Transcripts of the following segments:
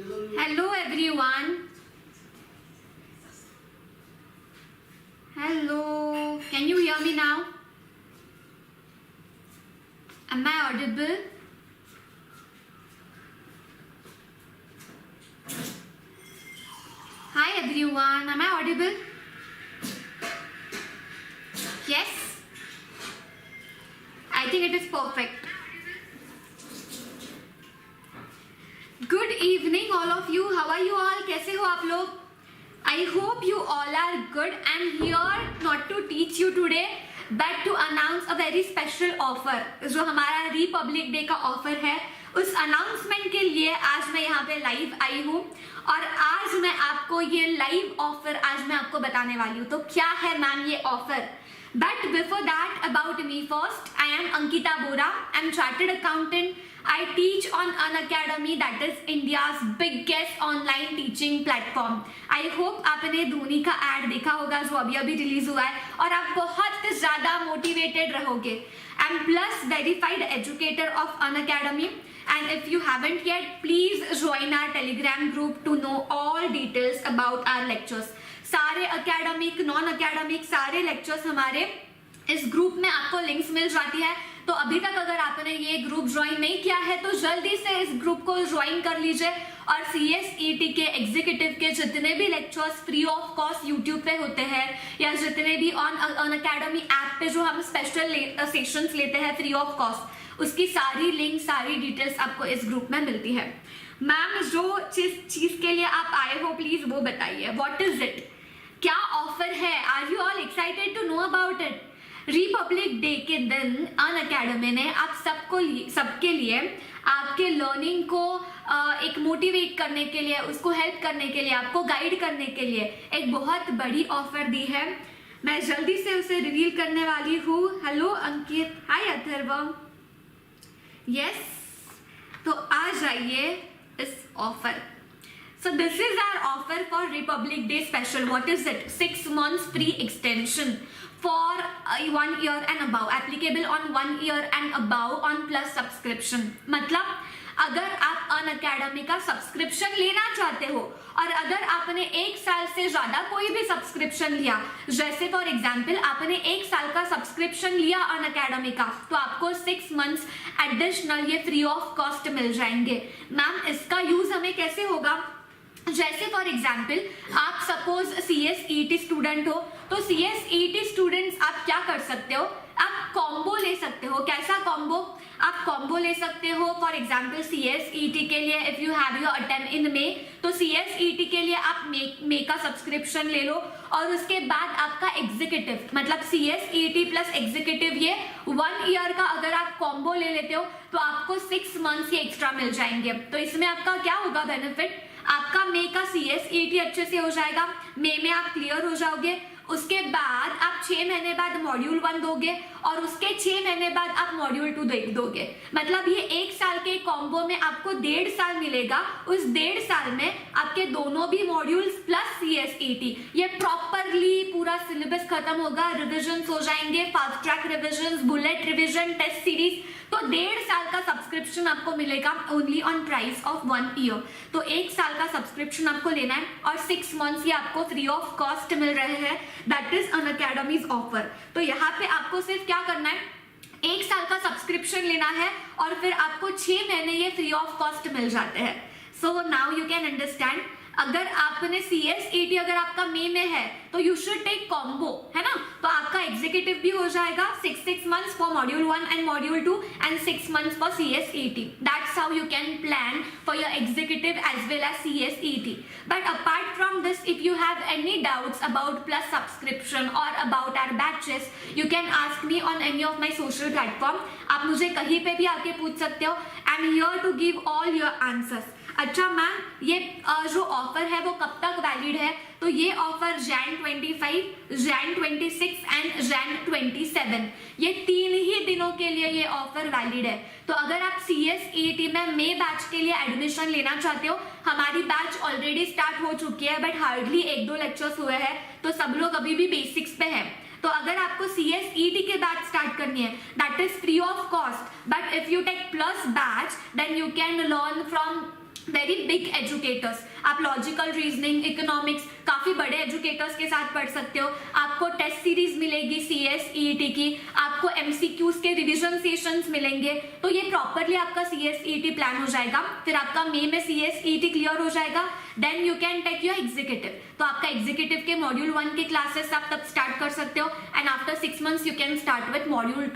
Hello everyone. Hello. Can you hear me now? Am I audible? Hi everyone. Am I audible? Yes. I think it is perfect. Good evening all of you. How are you all? कैसे हो आप लोग? I hope you all are good. I'm here not to teach you today but to announce a very special offer. जो हमारा Republic day का offer है उस announcement के लिए आज मैं यहाँ पे लाइव आई हूँ और आज मैं आपको ये लाइव ऑफर आज मैं आपको बताने वाली हूँ. तो क्या है मैम ये offer? But before that, about me first, I am Ankita Bora. I am chartered accountant. I teach on Unacademy, that is India's biggest online teaching platform. I hope आपने धोनी का ad देखा होगा जो अभी अभी रिलीज हुआ है और आप बहुत ज़्यादा मोटिवेटेड रहोगे. I am plus verified educator of Unacademy. And if you haven't yet, please join our Telegram group to know all details about our lectures. सारे अकेडमिक नॉन अकेडमिक सारे लेक्चर्स हमारे इस ग्रुप में आपको लिंक्स मिल जाती है. तो अभी तक अगर आपने ये ग्रुप ज्वाइन नहीं किया है तो जल्दी से इस ग्रुप को ज्वाइन कर लीजिए और CSET के एग्जीक्यूटिव के जितने भी lectures free of cost YouTube पे होते हैं या जितने भी ऑन अकेडमी ऐप पे जो हम स्पेशल सेशंस लेते हैं फ्री ऑफ कॉस्ट, उसकी सारी लिंक सारी डिटेल्स आपको इस ग्रुप में मिलती है. मैम जो चीज के लिए आप आए हो प्लीज वो बताइए. What is it? क्या ऑफर है? Are you all excited to know about it? Republic day के दिन अनअकैडमी ने आप सबके लिए आपके लर्निंग को एक मोटिवेट करने के लिए, उसको हेल्प करने के लिए, आपको गाइड करने के लिए एक बहुत बड़ी ऑफर दी है. मैं जल्दी से उसे रिवील करने वाली हूँ. हेलो अंकित. हाय अथर्व. यस, तो आ जाइए इस offer. So this is our offer for Republic Day special. What is it? 6 months free extension for 1 year and above. Applicable on 1 year and above on plus subscription. मतलब अगर आप Unacademy का subscription लेना चाहते हो और अगर आपने 1 साल से ज्यादा कोई भी सब्सक्रिप्शन लिया, जैसे फॉर एग्जाम्पल आपने 1 साल का सब्सक्रिप्शन लिया Unacademy का, तो आपको 6 मंथ्स एडिशनल ये फ्री ऑफ कॉस्ट मिल जाएंगे. मैम इसका यूज हमें कैसे होगा? जैसे फॉर एग्जाम्पल आप सपोज CSET स्टूडेंट हो तो CSET स्टूडेंट्स आप क्या कर सकते हो? आप कॉम्बो ले सकते हो. कैसा कॉम्बो? आप कॉम्बो ले सकते हो फॉर एग्जाम्पल CSET के लिए if you have your attempt in May, तो CSET के लिए आप मे का सब्सक्रिप्शन ले लो और उसके बाद आपका एग्जीक्यूटिव मतलब CSET प्लस एग्जीक्यूटिव ये 1 ईयर का अगर आप कॉम्बो ले लेते हो तो आपको 6 मंथ्स ये एक्स्ट्रा मिल जाएंगे. तो इसमें आपका क्या होगा बेनिफिट? आपका मे का CSET अच्छे से हो जाएगा, मे में आप क्लियर हो जाओगे. उसके बाद आप 6 महीने बाद मॉड्यूल 1 दोगे और उसके 6 महीने बाद आप मॉड्यूल 2 दोगे. मतलब ये 1 साल के कॉम्बो में आपको 1.5 साल मिलेगा. उस 1.5 साल में आपके दोनों भी मॉड्यूल्स प्लस CSET ये प्रॉपरली पूरा सिलेबस खत्म होगा, रिविजन हो जाएंगे, fast track revision, bullet revision, test series. तो 1.5 साल का सब्सक्रिप्शन आपको मिलेगा only on price of 1 year. तो 1 साल का सब्सक्रिप्शन आपको लेना है और 6 मंथ्स ये आपको फ्री ऑफ कॉस्ट मिल रहे हैं. That is Unacademy's offer. तो यहाँ पे आपको सिर्फ क्या करना है? 1 साल का सब्सक्रिप्शन लेना है और फिर आपको 6 महीने ये फ्री ऑफ कॉस्ट मिल जाते हैं. So now you can understand. अगर आपने CSET अगर आपका मे में है तो यू शुड टेक कॉम्बो, है ना? तो आपका एग्जीक्यूटिव भी हो जाएगा 6 months for module 1 and module 2 and 6 months for CSET. That's how you can plan for your executive as well as CSET. But apart from this, if you have any doubts about plus subscription और about our batches, you can ask me on any of my social platform. आप मुझे कहीं पे भी आके पूछ सकते हो. I am here to give all your answers. अच्छा मैम, ये जो ऑफर है वो कब तक वैलिड है? तो ये offer Jan 25, Jan 26 and Jan 27 ये 3 ही दिनों के लिए ये ऑफर वैलिड है. तो अगर आप CSET में मे बैच के लिए एडमिशन लेना चाहते हो, हमारी बैच ऑलरेडी स्टार्ट हो चुकी है बट हार्डली 1-2 लेक्चर्स हुए हैं तो सब लोग अभी भी बेसिक्स पे है. तो अगर आपको CSET के बैच स्टार्ट करनी है that is free of cost, but if you take plus batch then you can learn from very big educators, आप लॉजिकल रीजनिंग, इकोनॉमिक्स, काफी बड़े एजुकेटर्स के साथ पढ़ सकते हो। आपको टेस्ट सीरीज मिलेगी CS EET की, आपको MCQs के रिविजन सेशंस मिलेंगे। तो ये प्रॉपरली आपका CS EET प्लान हो जाएगा। फिर आपका मई में CS EET क्लियर हो जाएगा, then you can take your executive. तो आपका एग्जीक्यूटिव के मॉड्यूल 1 के क्लासेस आप तब स्टार्ट कर सकते हो, and after 6 months you can start with module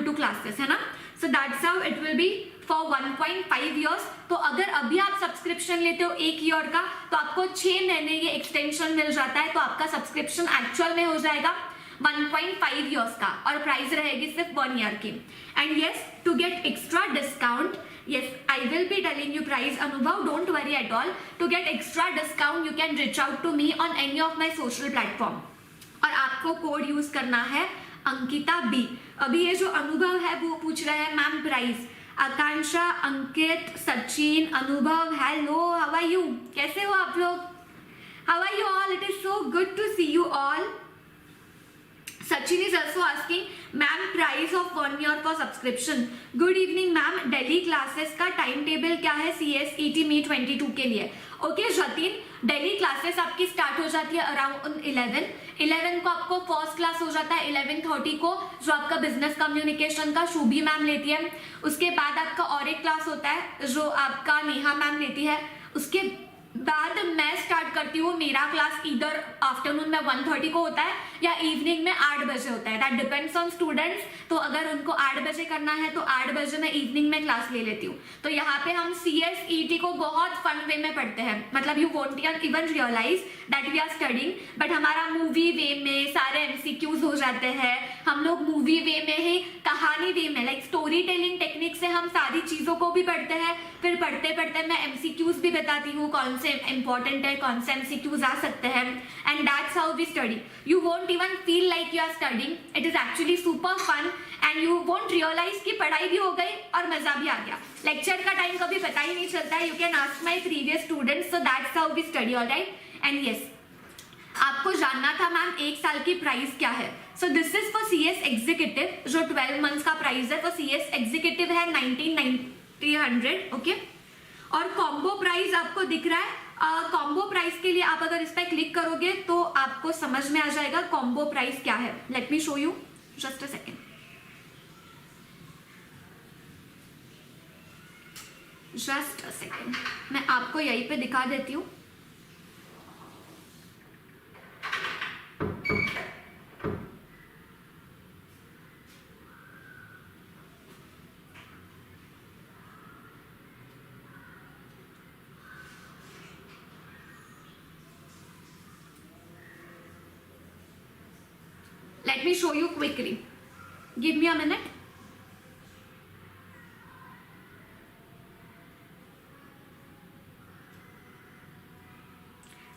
2 classes, है ना। सो that's how it will be for 1.5 years। तो अगर अभी आप सब्सक्रिप्शन लेते हो 1 year का, तो आपको 6 महीने ये एक्सटेंशन मिल जाता है। तो आपका सब्सक्रिप्शन एक्चुअल में हो जाएगा 1.5 years का, और प्राइस रहेगी सिर्फ 1 year की। And yes, to get extra discount, yes, I will be telling you price, Anubhav, don't worry at all. To get extra discount, you can reach out to me on any of my social platform. और आपको code use करना है Ankita B। अभी ये जो अनुभव है वो पूछ रहे हैं ma'am price. Akanksha, Ankit, Sachin, Anubhav, hello, how are you? कैसे हो आप लोग? How are you all? It is so good to see you all. Sachin is also asking, ma'am price of 1 year for subscription. Good evening ma'am, daily classes का time table क्या है CS ET मई 22 के लिए? Okay Jatin, daily classes आपकी start हो जाती है अराउंड 11 को आपको फर्स्ट क्लास हो जाता है 11:30 को, जो आपका बिजनेस कम्युनिकेशन का शुभी मैम लेती है। उसके बाद आपका और एक क्लास होता है जो आपका नेहा मैम लेती है। उसके बाद मैं स्टार्ट करती हूँ मेरा क्लास, इधर आफ्टरनून में 1:30 को होता है या इवनिंग में 8 बजे होता है, दैट डिपेंड्स ऑन स्टूडेंट्स। तो अगर उनको 8 बजे करना है तो 8 बजे मैं इवनिंग में क्लास ले लेती हूँ। तो यहाँ पे हम CS ET को बहुत फन वे में पढ़ते हैं, मतलब you won't even realize that we are studying, but हमारा मूवी वे में सारे MCQs हो जाते हैं। हम लोग मूवी वे में ही, कहानी वे में, लाइक स्टोरी टेलिंग टेक्निक से हम सारी चीजों को भी पढ़ते हैं। फिर पढ़ते पढ़ते मैं MCQs भी बताती हूँ, कौन से इंपॉर्टेंट है, कौन से MCQs आ सकते हैं, and that's how we study. You won't even feel like you are studying, it is actually super fun, and you won't realize कि पढ़ाई भी हो गई और मजा भी आ गया। लेक्चर का टाइम कभी पता ही नहीं चलता है। You can ask my previous students, so that's how we study, alright. And yes, आपको जानना था मैम 1 साल की प्राइस क्या है। सो this is for CS executive, जो 12 months का प्राइस है। फॉर CS एग्जीक्यूटिव है 19,900, ओके। और कॉम्बो प्राइस आपको दिख रहा है। कॉम्बो प्राइस के लिए आप अगर इस पर क्लिक करोगे तो आपको समझ में आ जाएगा कॉम्बो प्राइस क्या है। Let me show you, just a second. Just a second, मैं आपको यहीं पे दिखा देती हूँ। Let me show you quickly. Give me a minute.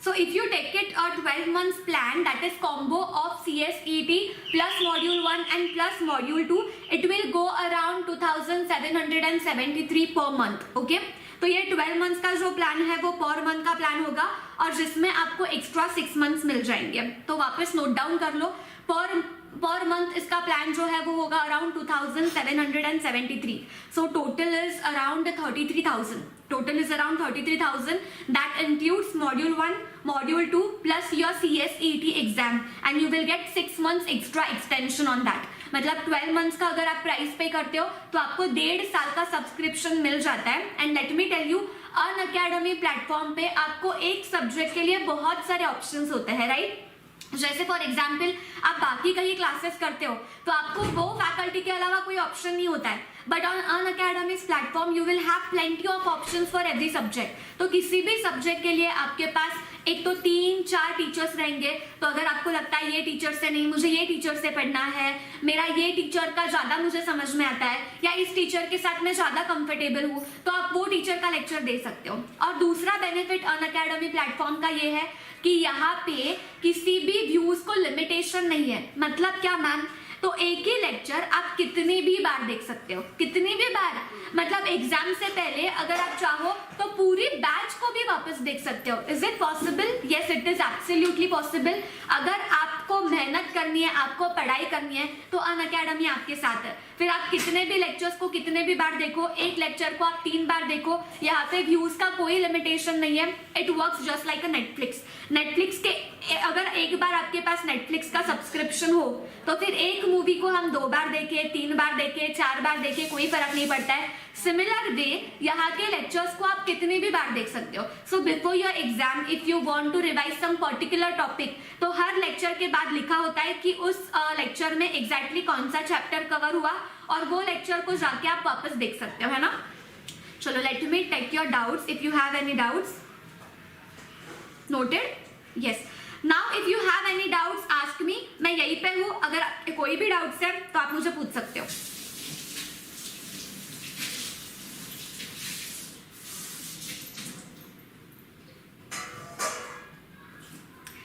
So if you take it a 12 months plan, that is combo of CS ET plus module 1 and plus module 2, it will go around 2,773 per month. Okay? तो ये 12 months का जो plan है वो per month का plan होगा, और जिसमें आपको एक्स्ट्रा 6 months मिल जाएंगे। तो वापस नोट डाउन कर लो, पर मंथ इसका प्लान जो है वो होगा around 2,773। So total is around 33,000। Total is around 33,000। That includes module 1, module 2 plus your CS ET exam, and you will gate 6 months extra extension on that. मतलब 12 months का अगर आप प्राइस पे करते हो तो आपको 1.5 साल का सब्सक्रिप्शन मिल जाता है। And let me tell you, Unacademy platform पे आपको एक सब्जेक्ट के लिए बहुत सारे ऑप्शंस होते हैं, राइट। जैसे फॉर एग्जाम्पल आप बाकी कहीं क्लासेस करते हो तो आपको वो फैकल्टी के अलावा कोई ऑप्शन नहीं होता है, but on Unacademy's platform you will have plenty of options for every subject. तो किसी भी सब्जेक्ट के लिए आपके पास एक तो 3-4 टीचर्स रहेंगे। तो अगर आपको लगता है ये टीचर से नहीं, मुझे ये टीचर से पढ़ना है, मेरा ये टीचर का ज्यादा मुझे समझ में आता है, या इस टीचर के साथ मैं ज्यादा कंफर्टेबल हूँ, तो आप वो टीचर का लेक्चर दे सकते हो। और दूसरा बेनिफिट अनअकैडमी प्लेटफॉर्म का ये है कि यहाँ पे किसी भी व्यूज को लिमिटेशन नहीं है। मतलब क्या मैम? तो एक ही लेक्चर आप कितनी भी बार देख सकते हो, कितनी भी बार, मतलब एग्जाम से पहले अगर आप चाहो तो पूरी बैच को भी वापस देख सकते हो। Is it possible? Yes, it is absolutely possible. अगर आपको मेहनत करनी है, आपको पढ़ाई करनी है, तो अनअकैडमी आपके साथ है। फिर आप कितने भी लेक्चर्स को कितने भी बार देखो, एक लेक्चर को आप 3 बार देखो, यहाँ पे व्यूज का कोई लिमिटेशन नहीं है। It works just like a Netflix. Netflix के अगर एक बार आपके पास नेटफ्लिक्स का सब्सक्रिप्शन हो तो फिर एक मूवी को हम 2 बार देखें, 3 बार देखें, 4 बार देखें, कोई फर्क नहीं पड़ता है। सिमिलर वे यहाँ के लेक्चर्स को आप कितने भी बार देख सकते हो। So before your exam if you want to revise some particular topic, तो हर लेक्चर के बाद लिखा होता है कि उस लेक्चर में एग्जैक्टली कौन सा चैप्टर कवर हुआ, और वो लेक्चर को जाके आप वापस देख सकते हो, है ना। चलो let me take your doubts if you have any doubts. Noted? Yes. Now if you have any doubts ask me. मैं यहीं पे हूँ, अगर कोई भी डाउट्स है तो आप मुझे पूछ सकते हो।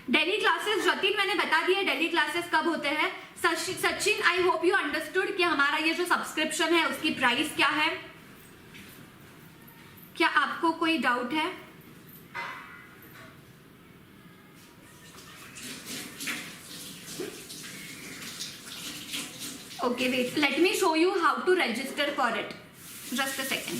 डेली क्लासेस जतिन मैंने बता दिया डेली क्लासेस कब होते हैं। Sachin I hope you understood कि हमारा ये जो सब्सक्रिप्शन है उसकी प्राइस क्या है। क्या आपको कोई डाउट है? Okay, wait, let me show you how to register for it. Just a second.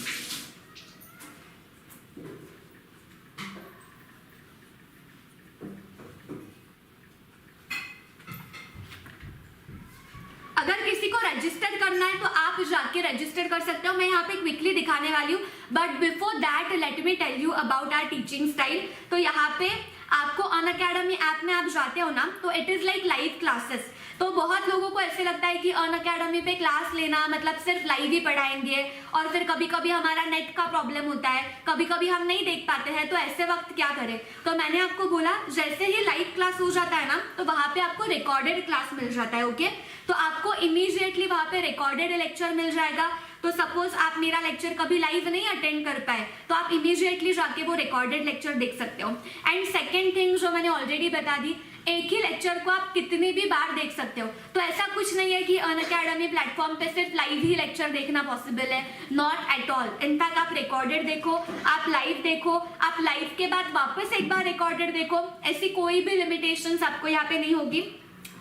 अगर किसी को रजिस्टर करना है तो आप जाके रजिस्टर कर सकते हो, मैं यहाँ पे क्विकली दिखाने वाली हूँ। But before that let me tell you about our teaching style. तो यहाँ पे आपको अनअकैडमी ऐप में आप जाते हो ना, तो it is like live classes. तो बहुत लोगों को ऐसे लगता है कि अनअकैडमी पे क्लास लेना मतलब सिर्फ लाइव ही पढ़ाएंगे, और फिर कभी कभी हमारा नेट का प्रॉब्लम होता है, कभी कभी हम नहीं देख पाते हैं, तो ऐसे वक्त क्या करें। तो मैंने आपको बोला जैसे ही लाइव क्लास हो जाता है ना, तो वहां पे आपको रिकॉर्डेड क्लास मिल जाता है। ओके, तो आपको इमीडिएटली वहां पे रिकॉर्डेड लेक्चर मिल जाएगा। तो सपोज आप मेरा लेक्चर कभी लाइव नहीं अटेंड कर पाए तो आप इमीडिएटली जाके वो रिकॉर्डेड लेक्चर देख सकते हो। एंड सेकेंड थिंग जो मैंने ऑलरेडी बता दी, एक ही लेक्चर को आप कितनी भी बार देख सकते हो। तो ऐसा कुछ नहीं है कि अनअकैडमी प्लेटफॉर्म पे सिर्फ लाइव ही लेक्चर देखना पॉसिबल है, नॉट एट ऑल। इनफैक्ट आप रिकॉर्डेड देखो, आप लाइव देखो, आप लाइव के बाद वापस एक बार रिकॉर्डेड देखो, ऐसी कोई भी लिमिटेशंस आपको यहाँ पे नहीं होगी।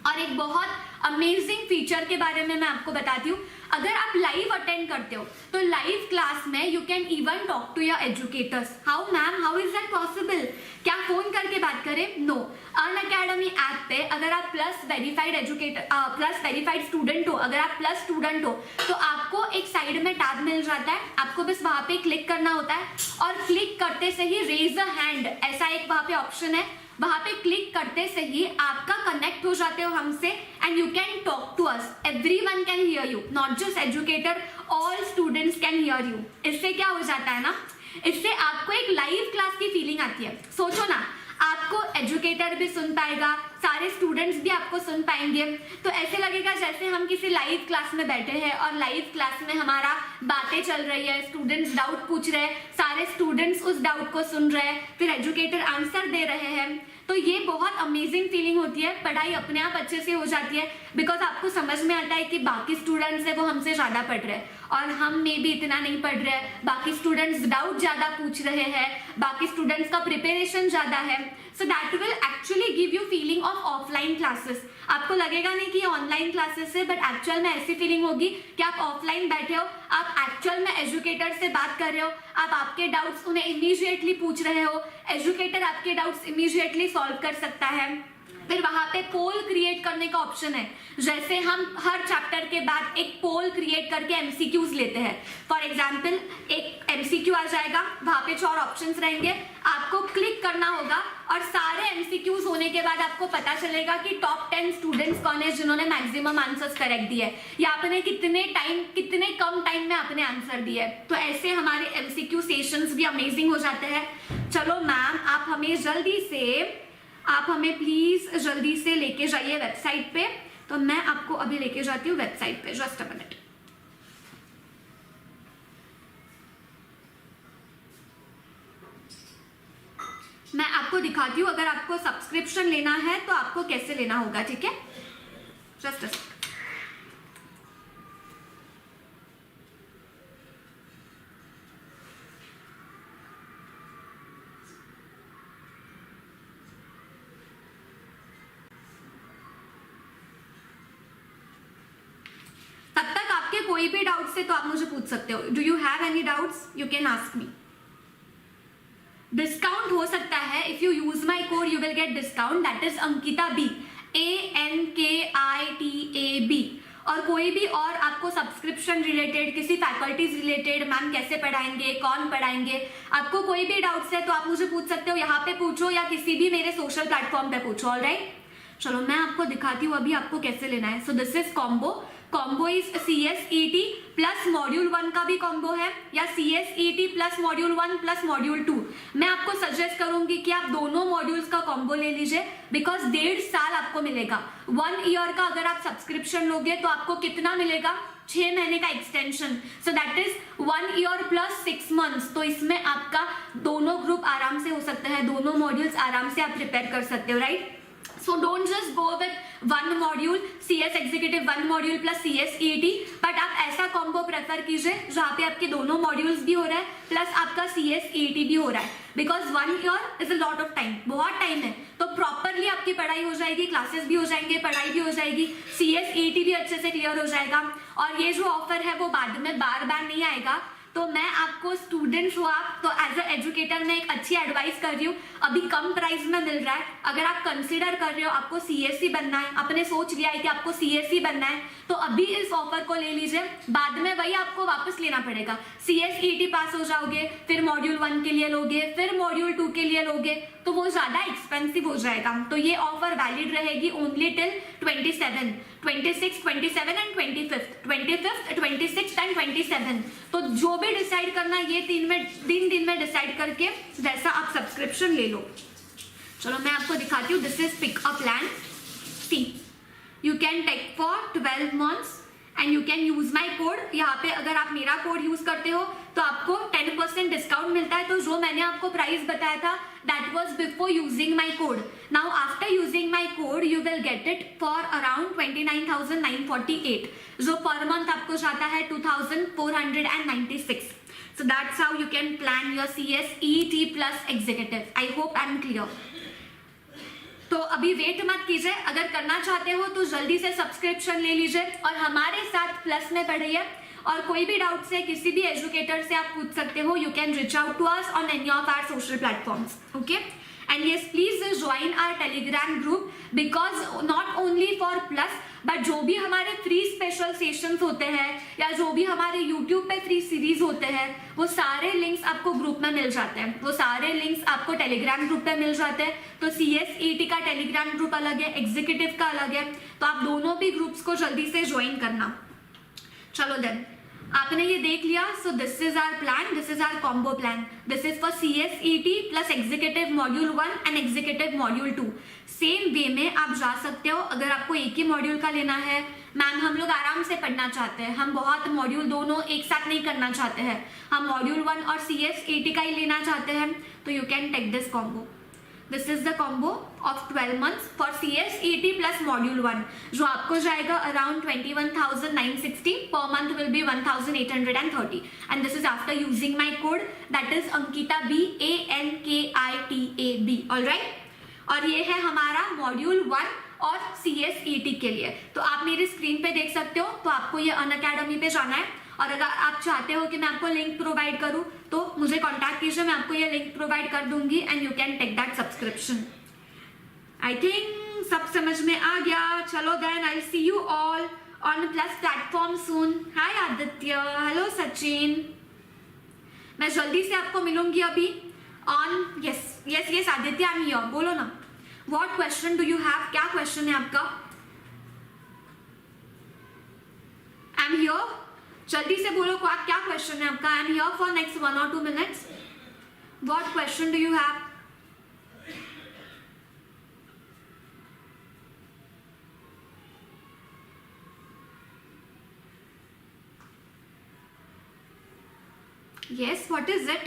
और एक बहुत अमेजिंग फीचर के बारे में मैं आपको बताती हूँ, अगर आप लाइव अटेंड करते हो तो लाइव क्लास में you can even talk to your educators. How ma'am, how is that possible? क्या फोन करके बात करें? नो। अनअकैडमी ऐप पे अगर आप प्लस वेरीफाइड स्टूडेंट हो, अगर आप प्लस स्टूडेंट हो तो आपको एक साइड में टैब मिल जाता है, आपको बस वहां पे क्लिक करना होता है, और क्लिक करते से ही रेज अ हैंड ऐसा एक वहां पे ऑप्शन है, वहां पे क्लिक करते से ही आपका कनेक्ट हो जाते हो हमसे, and you can talk to us. Everyone can hear you, not just educator, all students can hear you. इससे क्या हो जाता है ना, इससे आपको एक लाइव क्लास की फीलिंग आती है। सोचो ना, आपको एजुकेटर भी सुन पाएगा, सारे स्टूडेंट्स भी आपको सुन पाएंगे, तो ऐसे लगेगा जैसे हम किसी लाइव क्लास में बैठे हैं और लाइव क्लास में हमारा बातें चल रही है, स्टूडेंट्स डाउट पूछ रहे हैं, सारे स्टूडेंट्स उस डाउट को सुन रहे हैं, फिर एजुकेटर आंसर दे रहे हैं। तो ये बहुत अमेजिंग फीलिंग होती है, पढ़ाई अपने आप अच्छे से हो जाती है, बिकॉज आपको समझ में आता है कि बाकी स्टूडेंट्स है वो हमसे ज्यादा पढ़ रहे हैं और हम में भी इतना नहीं पढ़ रहे हैं, बाकी स्टूडेंट्स डाउट ज्यादा पूछ रहे हैं, बाकी स्टूडेंट्स का प्रिपरेशन ज्यादा है। So that will actually give you feeling of offline classes. आपको लगेगा नहीं कि ऑनलाइन क्लासेस है, बट एक्चुअल में ऐसी फीलिंग होगी कि आप ऑफलाइन बैठे हो, आप एक्चुअल में एजुकेटर से बात कर रहे हो, आप आपके डाउट्स उन्हें इमीडिएटली पूछ रहे हो, एजुकेटर आपके डाउट्स इमीडिएटली सॉल्व कर सकता है। फिर वहां पे पोल क्रिएट करने का ऑप्शन है, जैसे हम हर चैप्टर के बाद एक पोल क्रिएट करके एमसीक्यूज लेते हैं। फॉर एग्जाम्पल एक एमसीक्यू आ जाएगा, वहां पे 4 ऑप्शंस रहेंगे, आपको क्लिक करना होगा और सारे एमसीक्यूज होने के बाद आपको पता चलेगा कि टॉप 10 स्टूडेंट्स कौन है जिन्होंने मैक्सिमम आंसर्स करेक्ट दिए, या आपने कितने कम टाइम में आपने आंसर दिए। तो ऐसे हमारे एमसीक्यू सेशंस भी अमेजिंग हो जाते हैं। चलो मैम, आप हमें प्लीज जल्दी से लेके जाइए वेबसाइट पे। तो मैं आपको अभी लेके जाती हूँ वेबसाइट पे, जस्ट अ मिनट। मैं आपको दिखाती हूँ अगर आपको सब्सक्रिप्शन लेना है तो आपको कैसे लेना होगा, ठीक है? Just a second. कोई भी डाउट्स है तो आप मुझे पूछ सकते हो. Do you have any doubts? You can ask me. Discount हो सकता है if you use my code, you will get discount. That is Ankita B, ANKITA B. और कोई भी और आपको सब्सक्रिप्शन रिलेटेड, किसी फैकल्टीज रिलेटेड, मैम कैसे पढ़ाएंगे, कौन पढ़ाएंगे, आपको कोई भी डाउट्स है तो आप मुझे पूछ सकते हो. यहाँ पे पूछो या किसी भी मेरे सोशल प्लेटफॉर्म पे पूछो. ऑलराइट, चलो मैं आपको दिखाती हूँ अभी आपको कैसे लेना है. सो this is combo. Combo is CSET plus module 1 का भी कॉम्बो है, या CSET plus module 1 plus module 2. मैं आपको सजेस्ट करूंगी कि आप दोनों मॉड्यूल्स का कॉम्बो ले लीजिए, बिकॉज 1.5 साल आपको मिलेगा. 1 ईयर का अगर आप सब्सक्रिप्शन लोगे तो आपको कितना मिलेगा? 6 महीने का extension. So that is 1 year plus 6 months. तो इसमें आपका दोनों ग्रुप आराम से हो सकता है, दोनों मॉड्यूल्स आराम से आप प्रिपेयर कर सकते हो. Right, so don't just go with one module, CS Executive 1 module plus CSET, but आप ऐसा कॉम्बो प्रेफर कीजिए जहाँ पे आपके दोनों मॉड्यूल्स भी हो रहा है प्लस आपका CSET भी हो रहा है. Because 1 year is a lot of time, बहुत टाइम है. तो प्रॉपरली आपकी पढ़ाई हो जाएगी, क्लासेस भी हो जाएंगे, पढ़ाई भी हो जाएगी, CSET भी अच्छे से क्लियर हो जाएगा. और ये जो ऑफर है वो बाद में बार बार नहीं आएगा. तो मैं आपको स्टूडेंट्स हो आप, तो एज अ एजुकेटर मैं एक अच्छी एडवाइस कर रही हूँ. अभी कम प्राइस में मिल रहा है. अगर आप कंसिडर कर रहे हो आपको CSE बनना है, आपने सोच लिया है कि आपको CSE बनना है, तो अभी इस ऑफर को ले लीजिए. बाद में वही आपको वापस लेना पड़ेगा. CSET पास हो जाओगे, फिर मॉड्यूल 1 के लिए लोगे, फिर मॉड्यूल 2 के लिए लोगे, तो वो ज्यादा एक्सपेंसिव हो जाएगा. तो ये ऑफर वैलिड रहेगी only till 27, 26, 27 and 25th, 26 and 27. तो जो भी डिसाइड करना ये 3 दिन में डिसाइड करके वैसा आप सब्सक्रिप्शन ले लो. चलो मैं आपको दिखाती हूँ. This is pick a plan. See, you can take for 12 months and you can use my code. यहाँ पे अगर आप मेरा कोड यूज करते हो तो आपको 10% डिस्काउंट मिलता है. तो जो मैंने आपको प्राइस बताया था that was before using my code. Now after using my code you will get it for around 29,948, जो पर मंथ आपको जाता है 2,496. So that's how you can plan your CSET plus executive. I hope I'm clear. तो अभी wait मत कीजिए. अगर करना चाहते हो तो जल्दी से सब्सक्रिप्शन ले लीजिए और हमारे साथ प्लस में पढ़िए. और कोई भी डाउट्स है किसी भी एजुकेटर से आप पूछ सकते हो. You can reach out to us on any of our social platforms. Okay, and yes please join our Telegram group, because not only for plus but जो भी हमारे फ्री स्पेशल सेशंस होते हैं या जो भी हमारे यूट्यूब पे फ्री सीरीज होते हैं, वो सारे लिंक्स आपको ग्रुप में मिल जाते हैं. वो सारे लिंक्स आपको टेलीग्राम ग्रुप पे मिल जाते हैं. तो CSET का टेलीग्राम ग्रुप अलग है, एग्जीक्यूटिव का अलग है. तो आप दोनों भी ग्रुप्स को जल्दी से ज्वाइन करना. चलो देन, आपने ये देख लिया. So this is our plan, this is our combo plan. This is for CSET plus executive module 1 and executive module 2. Same way में आप जा सकते हो. अगर आपको एक ही मॉड्यूल का लेना है, मैम हम लोग आराम से पढ़ना चाहते हैं, हम बहुत मॉड्यूल दोनों एक साथ नहीं करना चाहते हैं, हम मॉड्यूल 1 और CSET का ही लेना चाहते हैं, तो you can take this combo. This is the combo of 12 months for CSET plus module 1, जो आपको जाएगा around 21,960. Per month will be 1,830. And this is after using my code that is Ankita B, ANKITA B. Alright, और ये है हमारा module 1 और CSET के लिए. तो आप मेरी स्क्रीन पे देख सकते हो. तो आपको ये अनअकैडमी पे जाना है, और अगर आप चाहते हो कि मैं आपको लिंक प्रोवाइड करूं तो मुझे कांटेक्ट कीजिए, मैं आपको ये लिंक प्रोवाइड कर दूंगी and you can take that subscription. I think सब समझ में आ गया. चलो then, I see you all on plus platform soon. Hi Aditya, hello Sachin. मैं जल्दी से आपको मिलूंगी अभी on. Yes Aditya, I am here. बोलो ना, what question do you have? क्या क्वेश्चन है आपका? I am here. जल्दी से बोलो क्या क्वेश्चन है आपका. I am here for next 1 or 2 minutes. What question do you have? Yes, what is it?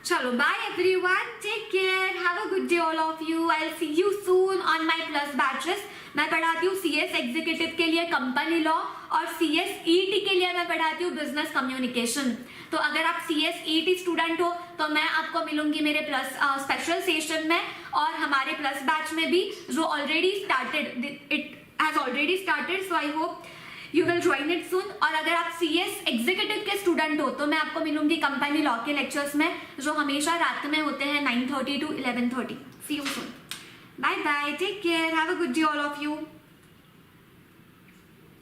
चलो चलो bye everyone, take care, have a good day all of you. I will see you soon on my plus batches. मैं पढ़ाती हूँ CS executive के लिए company law और CS ET के लिए मैं पढ़ाती हूँ बिजनेस कम्युनिकेशन। तो अगर आप सीएस ईटी स्टूडेंट हो तो मैं आपको मिलूंगी मेरे प्लस स्पेशल सेशन में और हमारे प्लस बैच में भी, जो already started, it has already started, so I hope you will join it सून। और अगर आप सीएस एग्जीक्यूटिव के स्टूडेंट हो तो मैं आपको मिलूंगी कंपनी लॉ के लेक्चर्स में, जो हमेशा रात में होते हैं 9:30 to 11:30। See you soon, bye bye, take care, have a good day all of you.